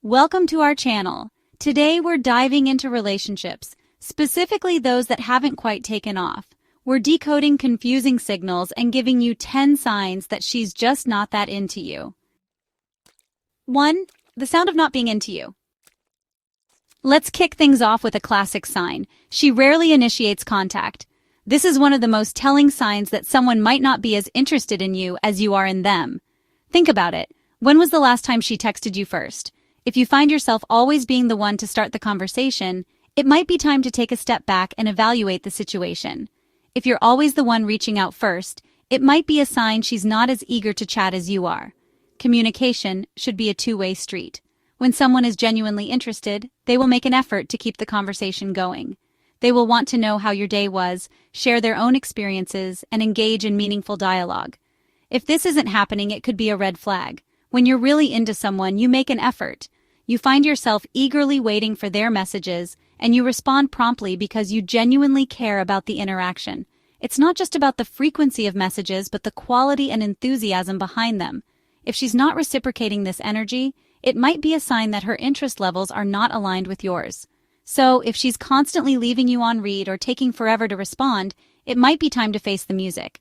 Welcome to our channel. Today we're diving into relationships, specifically those that haven't quite taken off. We're decoding confusing signals and giving you 10 signs that she's just not that into you. 1. The sound of not being into you. Let's kick things off with a classic sign. She rarely initiates contact. This is one of the most telling signs that someone might not be as interested in you as you are in them. Think about it. When was the last time she texted you first? If you find yourself always being the one to start the conversation, it might be time to take a step back and evaluate the situation. If you're always the one reaching out first, it might be a sign she's not as eager to chat as you are. Communication should be a two-way street. When someone is genuinely interested, they will make an effort to keep the conversation going. They will want to know how your day was, share their own experiences, and engage in meaningful dialogue. If this isn't happening, it could be a red flag. When you're really into someone, you make an effort. You find yourself eagerly waiting for their messages, and you respond promptly because you genuinely care about the interaction. It's not just about the frequency of messages, but the quality and enthusiasm behind them. If she's not reciprocating this energy, it might be a sign that her interest levels are not aligned with yours. So, if she's constantly leaving you on read or taking forever to respond, it might be time to face the music.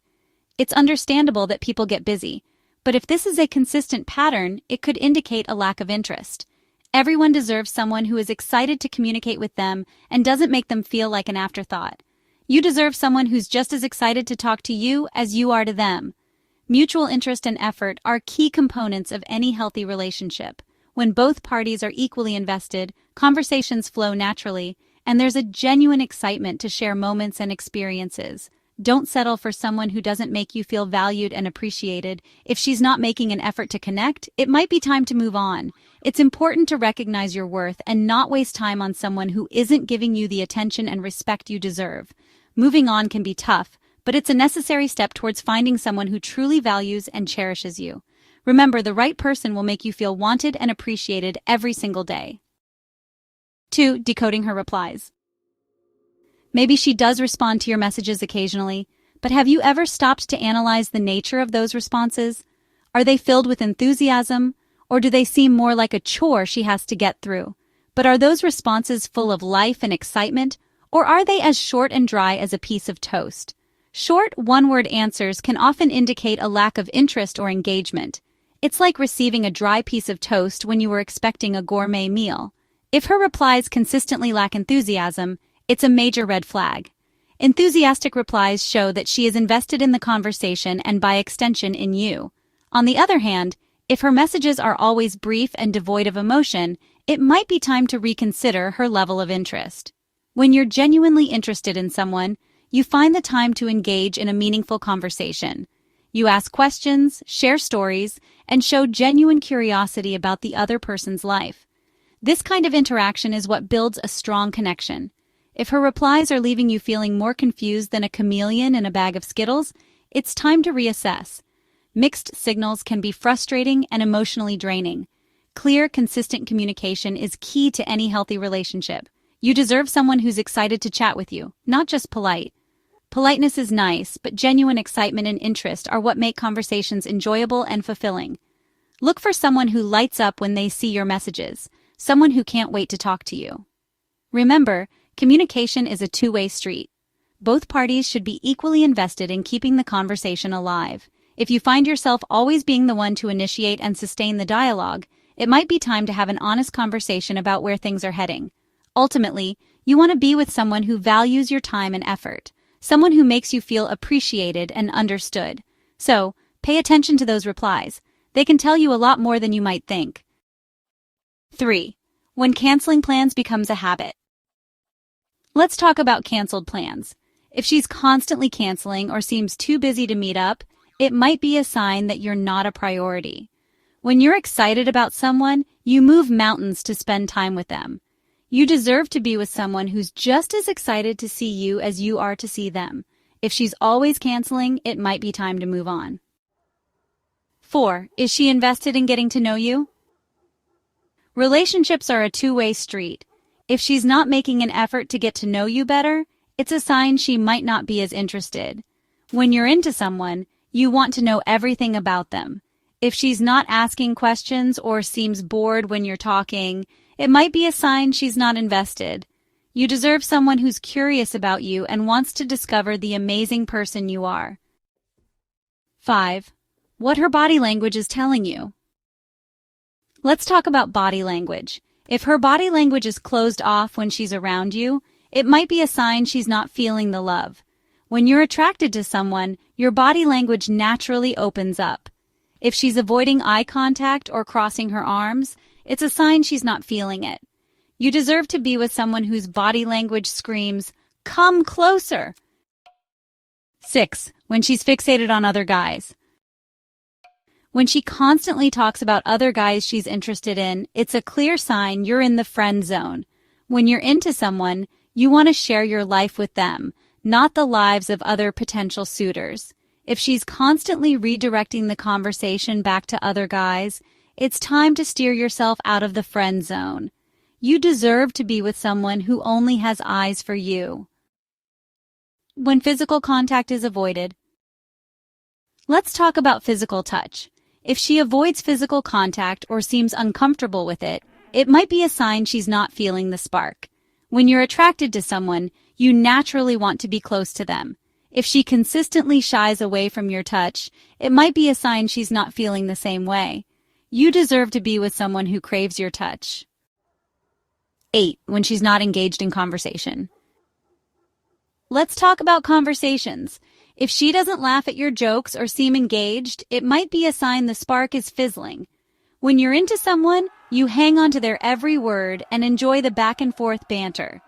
It's understandable that people get busy. But if this is a consistent pattern, it could indicate a lack of interest. Everyone deserves someone who is excited to communicate with them and doesn't make them feel like an afterthought. You deserve someone who's just as excited to talk to you as you are to them. Mutual interest and effort are key components of any healthy relationship. When both parties are equally invested, conversations flow naturally, and there's a genuine excitement to share moments and experiences. Don't settle for someone who doesn't make you feel valued and appreciated. If she's not making an effort to connect, it might be time to move on. It's important to recognize your worth and not waste time on someone who isn't giving you the attention and respect you deserve. Moving on can be tough, but it's a necessary step towards finding someone who truly values and cherishes you. Remember, the right person will make you feel wanted and appreciated every single day. 2. Decoding her replies. Maybe she does respond to your messages occasionally, but have you ever stopped to analyze the nature of those responses? Are they filled with enthusiasm, or do they seem more like a chore she has to get through? But are those responses full of life and excitement, or are they as short and dry as a piece of toast? Short, one-word answers can often indicate a lack of interest or engagement. It's like receiving a dry piece of toast when you were expecting a gourmet meal. If her replies consistently lack enthusiasm, it's a major red flag. Enthusiastic replies show that she is invested in the conversation and by extension in you. On the other hand, if her messages are always brief and devoid of emotion, it might be time to reconsider her level of interest. When you're genuinely interested in someone, you find the time to engage in a meaningful conversation. You ask questions, share stories, and show genuine curiosity about the other person's life. This kind of interaction is what builds a strong connection. If her replies are leaving you feeling more confused than a chameleon in a bag of Skittles, it's time to reassess. Mixed signals can be frustrating and emotionally draining. Clear, consistent communication is key to any healthy relationship. You deserve someone who's excited to chat with you, not just polite. Politeness is nice, but genuine excitement and interest are what make conversations enjoyable and fulfilling. Look for someone who lights up when they see your messages, someone who can't wait to talk to you. Remember, communication is a two-way street. Both parties should be equally invested in keeping the conversation alive. If you find yourself always being the one to initiate and sustain the dialogue, it might be time to have an honest conversation about where things are heading. Ultimately, you want to be with someone who values your time and effort, someone who makes you feel appreciated and understood. So, pay attention to those replies. They can tell you a lot more than you might think. 3. When canceling plans becomes a habit. Let's talk about canceled plans. If she's constantly canceling or seems too busy to meet up, it might be a sign that you're not a priority. When you're excited about someone, you move mountains to spend time with them. You deserve to be with someone who's just as excited to see you as you are to see them. If she's always canceling, it might be time to move on. 4. Is she invested in getting to know you? Relationships are a two-way street. If she's not making an effort to get to know you better, it's a sign she might not be as interested. When you're into someone, you want to know everything about them. If she's not asking questions or seems bored when you're talking, it might be a sign she's not invested. You deserve someone who's curious about you and wants to discover the amazing person you are. 5. What her body language is telling you. Let's talk about body language. If her body language is closed off when she's around you, it might be a sign she's not feeling the love. When you're attracted to someone, your body language naturally opens up. If she's avoiding eye contact or crossing her arms, it's a sign she's not feeling it. You deserve to be with someone whose body language screams, "Come closer!" 6. When she's fixated on other guys. When she constantly talks about other guys she's interested in, it's a clear sign you're in the friend zone. When you're into someone, you want to share your life with them, not the lives of other potential suitors. If she's constantly redirecting the conversation back to other guys, it's time to steer yourself out of the friend zone. You deserve to be with someone who only has eyes for you. When physical contact is avoided. Let's talk about physical touch. If she avoids physical contact or seems uncomfortable with it, it might be a sign she's not feeling the spark. When you're attracted to someone, you naturally want to be close to them. If she consistently shies away from your touch, it might be a sign she's not feeling the same way. You deserve to be with someone who craves your touch. 8. When she's not engaged in conversation. Let's talk about conversations. If she doesn't laugh at your jokes or seem engaged, it might be a sign the spark is fizzling. When you're into someone, you hang on to their every word and enjoy the back and forth banter.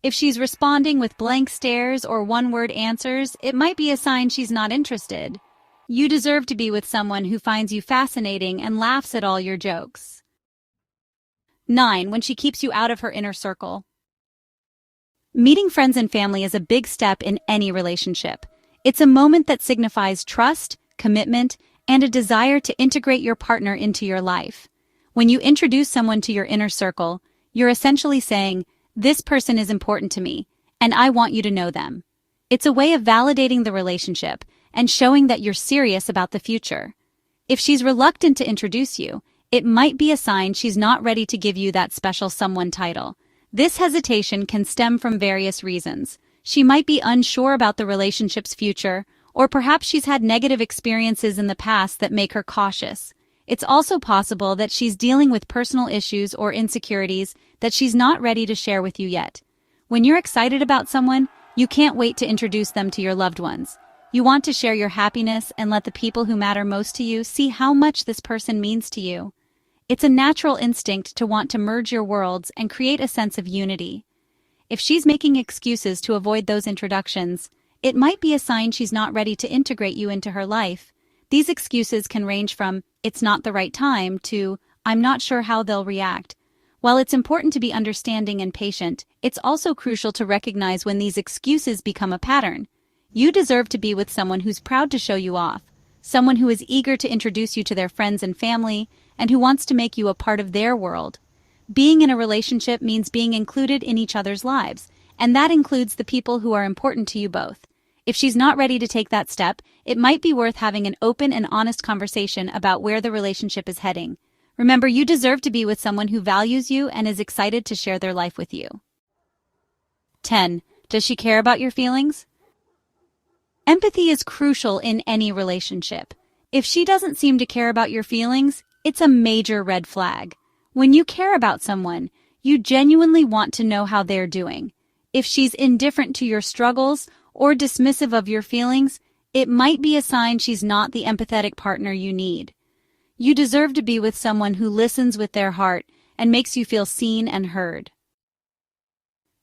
If she's responding with blank stares or one-word answers, it might be a sign she's not interested. You deserve to be with someone who finds you fascinating and laughs at all your jokes. 9. When she keeps you out of her inner circle. Meeting friends and family is a big step in any relationship. It's a moment that signifies trust, commitment, and a desire to integrate your partner into your life. When you introduce someone to your inner circle, you're essentially saying, "This person is important to me, and I want you to know them." It's a way of validating the relationship and showing that you're serious about the future. If she's reluctant to introduce you, it might be a sign she's not ready to give you that special someone title. This hesitation can stem from various reasons. She might be unsure about the relationship's future, or perhaps she's had negative experiences in the past that make her cautious. It's also possible that she's dealing with personal issues or insecurities that she's not ready to share with you yet. When you're excited about someone, you can't wait to introduce them to your loved ones. You want to share your happiness and let the people who matter most to you see how much this person means to you. It's a natural instinct to want to merge your worlds and create a sense of unity. If she's making excuses to avoid those introductions, it might be a sign she's not ready to integrate you into her life. These excuses can range from, "It's not the right time," to, "I'm not sure how they'll react." While it's important to be understanding and patient, it's also crucial to recognize when these excuses become a pattern. You deserve to be with someone who's proud to show you off, someone who is eager to introduce you to their friends and family, and who wants to make you a part of their world. Being in a relationship means being included in each other's lives, and that includes the people who are important to you both. If she's not ready to take that step, it might be worth having an open and honest conversation about where the relationship is heading. Remember, you deserve to be with someone who values you and is excited to share their life with you. 10. Does she care about your feelings? Empathy is crucial in any relationship. If she doesn't seem to care about your feelings, it's a major red flag. When you care about someone, you genuinely want to know how they're doing. If she's indifferent to your struggles or dismissive of your feelings, it might be a sign she's not the empathetic partner you need. You deserve to be with someone who listens with their heart and makes you feel seen and heard.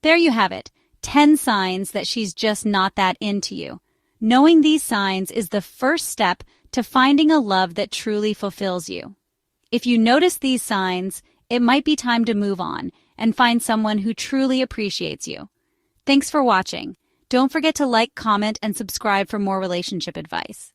There you have it, 10 signs that she's just not that into you. Knowing these signs is the first step to finding a love that truly fulfills you. If you notice these signs, it might be time to move on and find someone who truly appreciates you. Thanks for watching. Don't forget to like, comment, and subscribe for more relationship advice.